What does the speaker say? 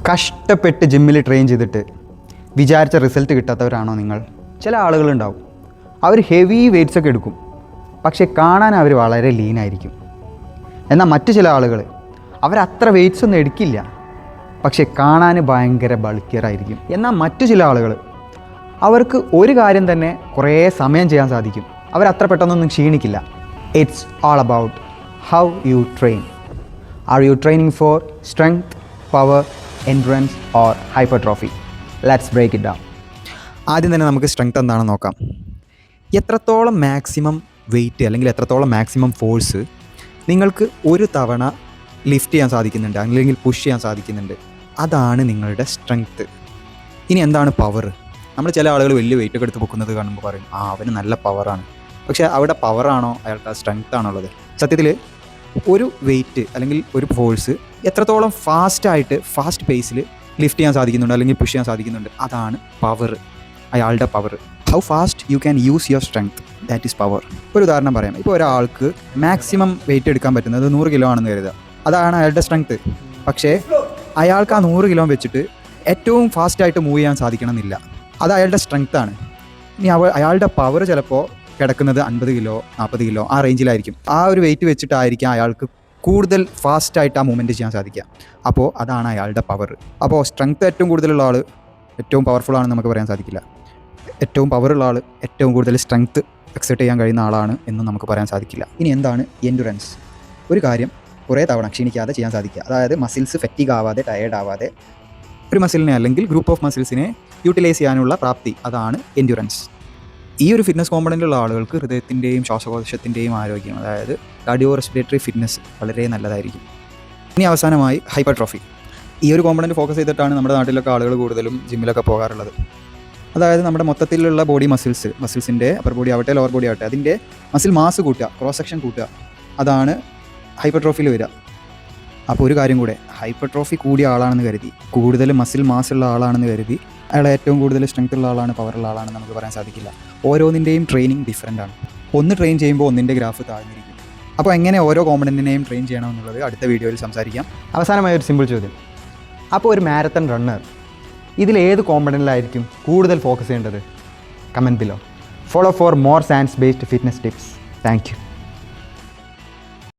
കഷ്ടപ്പെട്ട് ജിമ്മിൽ ട്രെയിൻ ചെയ്തിട്ട് വിചാരിച്ച റിസൾട്ട് കിട്ടാത്തവരാണോ നിങ്ങൾ? ചില ആളുകളുണ്ടാവും, അവർ ഹെവി വെയ്റ്റ്സൊക്കെ എടുക്കും, പക്ഷേ കാണാൻ അവർ വളരെ ലീനായിരിക്കും. എന്നാൽ മറ്റു ചില ആളുകൾ അവരത്ര വെയ്റ്റ്സ് ഒന്നും എടുക്കില്ല, പക്ഷേ കാണാൻ ഭയങ്കര ബൾക്കിയറായിരിക്കും. എന്നാൽ മറ്റു ചില ആളുകൾ അവർക്ക് ഒരു കാര്യം തന്നെ കുറേ സമയം ചെയ്യാൻ സാധിക്കും, അവരത്ര പെട്ടെന്നൊന്നും ക്ഷീണിക്കില്ല. It's all about how you train. Are you training for strength, power, endurance or hypertrophy? Let's break it down. ആദ്യം തന്നെ നമുക്ക് സ്ട്രെങ്ത് എന്താണെന്ന് നോക്കാം. എത്രത്തോളം മാക്സിമം വെയിറ്റ് അല്ലെങ്കിൽ എത്രത്തോളം മാക്സിമം ഫോഴ്സ് നിങ്ങൾക്ക് ഒരു തവണ ലിഫ്റ്റ് ചെയ്യാൻ സാധിക്കുന്നുണ്ട് അല്ലെങ്കിൽ പുഷ് ചെയ്യാൻ സാധിക്കുന്നുണ്ട്, അതാണ് നിങ്ങളുടെ സ്ട്രെങ്ത്ത്. ഇനി എന്താണ് പവർ? നമ്മൾ ചില ആളുകൾ വലിയ വെയിറ്റ് ഒക്കെ എടുത്ത് പൊക്കുന്നത് കാണുമ്പോൾ പറയും, അവന് നല്ല പവറാണ്. പക്ഷേ അവിടെ പവറാണോ അയാൾക്ക് ആ സ്ട്രെങ്ത് ആണുള്ളത്? സത്യത്തിൽ ഒരു വെയിറ്റ് അല്ലെങ്കിൽ ഒരു ഫോഴ്സ് എത്രത്തോളം ഫാസ്റ്റ് പേസിൽ ലിഫ്റ്റ് ചെയ്യാൻ സാധിക്കുന്നുണ്ട് അല്ലെങ്കിൽ പുഷ് ചെയ്യാൻ സാധിക്കുന്നുണ്ട്, അതാണ് പവർ, അയാളുടെ power. How fast you can use your strength, that is power. ഒരു ഉദാഹരണം പറയാം. ഇപ്പോൾ ഒരാൾക്ക് മാക്സിമം വെയിറ്റ് എടുക്കാൻ പറ്റുന്നത് 100 കിലോ ആണെന്ന് കരുതുക, അതാണ് അയാളുടെ സ്ട്രെങ്ത്. പക്ഷേ അയാൾക്ക് ആ 100 കിലോ വെച്ചിട്ട് ഏറ്റവും ഫാസ്റ്റായിട്ട് മൂവ് ചെയ്യാൻ സാധിക്കണമെന്നില്ല, അത് അയാളുടെ സ്ട്രെങ്ത് ആണ്. ഇനി അയാളുടെ പവർ ചിലപ്പോൾ കിടക്കുന്നത് 50 കിലോ 40 കിലോ ആ റേഞ്ചിലായിരിക്കും. ആ ഒരു വെയിറ്റ് വെച്ചിട്ടായിരിക്കും അയാൾക്ക് കൂടുതൽ ഫാസ്റ്റായിട്ട് ആ മൂവ്മെൻറ്റ് ചെയ്യാൻ സാധിക്കുക. അപ്പോൾ അതാണ് അയാളുടെ പവർ. അപ്പോൾ സ്ട്രെങ്ത് ഏറ്റവും കൂടുതലുള്ള ആൾ ഏറ്റവും പവർഫുൾ ആണെന്ന് നമുക്ക് പറയാൻ സാധിക്കില്ല. ഏറ്റവും പവറുള്ള ആൾ ഏറ്റവും കൂടുതൽ സ്ട്രെങ്ത് എക്സെർട്ട് ചെയ്യാൻ കഴിയുന്ന ആളാണ് എന്നും നമുക്ക് പറയാൻ സാധിക്കില്ല. ഇനി എന്താണ് എൻഡുറൻസ്? ഒരു കാര്യം കുറേ തവണ ക്ഷീണിക്കാതെ ചെയ്യാൻ സാധിക്കുക, അതായത് മസിൽസ് ഫെറ്റീഗ് ആവാതെ, ടയേർഡ് ആവാതെ ഒരു മസിലിനെ അല്ലെങ്കിൽ ഗ്രൂപ്പ് ഓഫ് മസിൽസിനെ യൂട്ടിലൈസ് ചെയ്യാനുള്ള പ്രാപ്തി, അതാണ് എൻഡുറൻസ്. ഈ ഒരു ഫിറ്റ്നസ് കോമ്പണൻ്റുള്ള ആളുകൾക്ക് ഹൃദയത്തിൻ്റെയും ശ്വാസകോശത്തിൻ്റെയും ആരോഗ്യം, അതായത് കാർഡിയോ റെസ്പിറേറ്ററി ഫിറ്റ്നസ് വളരെ നല്ലതായിരിക്കും. ഇനി അവസാനമായി ഹൈപ്പർട്രോഫി. ഈ ഒരു കോമ്പണൻറ്റ് ഫോക്കസ് ചെയ്തിട്ടാണ് നമ്മുടെ നാട്ടിലൊക്കെ ആളുകൾ കൂടുതലും ജിമ്മിലൊക്കെ പോകാറുള്ളത്. അതായത് നമ്മുടെ മൊത്തത്തിലുള്ള ബോഡി മസിൽസിൻ്റെ അപ്പർ ബോഡി ആവട്ടെ ലോവർ ബോഡി ആവട്ടെ, അതിൻ്റെ മസിൽ മാസ് കൂട്ടുക, ക്രോസ് സെക്ഷൻ കൂട്ടുക, അതാണ് ഹൈപ്പർട്രോഫിയിൽ വരിക. അപ്പോൾ ഒരു കാര്യം കൂടെ, ഹൈപ്പർട്രോഫി കൂടിയ ആളാണെന്ന് കരുതി, കൂടുതൽ മസിൽ മാസ് ഉള്ള ആളാണെന്ന് കരുതി അയാൾ ഏറ്റവും കൂടുതൽ സ്ട്രെങ്ത് ഉള്ള ആളാണ്, പവറുള്ള ആളാണെന്ന് നമുക്ക് പറയാൻ സാധിക്കില്ല. ഓരോന്നിൻ്റെയും ട്രെയിനിങ് ഡിഫറൻ്റ് ആണ്. ഒന്ന് ട്രെയിൻ ചെയ്യുമ്പോൾ ഒന്നിൻ്റെ ഗ്രാഫ് താഴ്ന്നിരിക്കും. അപ്പോൾ എങ്ങനെ ഓരോ കോമ്പണൻറ്റിനെയും ട്രെയിൻ ചെയ്യണമെന്നുള്ളത് അടുത്ത വീഡിയോയിൽ സംസാരിക്കാം. അവസാനമായ ഒരു സിമ്പിൾ ചോദ്യം. അപ്പോൾ ഒരു മാരത്തൺ റണ്ണർ ഇതിലേത് കോമ്പണൻറ്റിലായിരിക്കും കൂടുതൽ ഫോക്കസ് ചെയ്യേണ്ടത്? Comment below. Follow for more science based fitness tips. Thank you.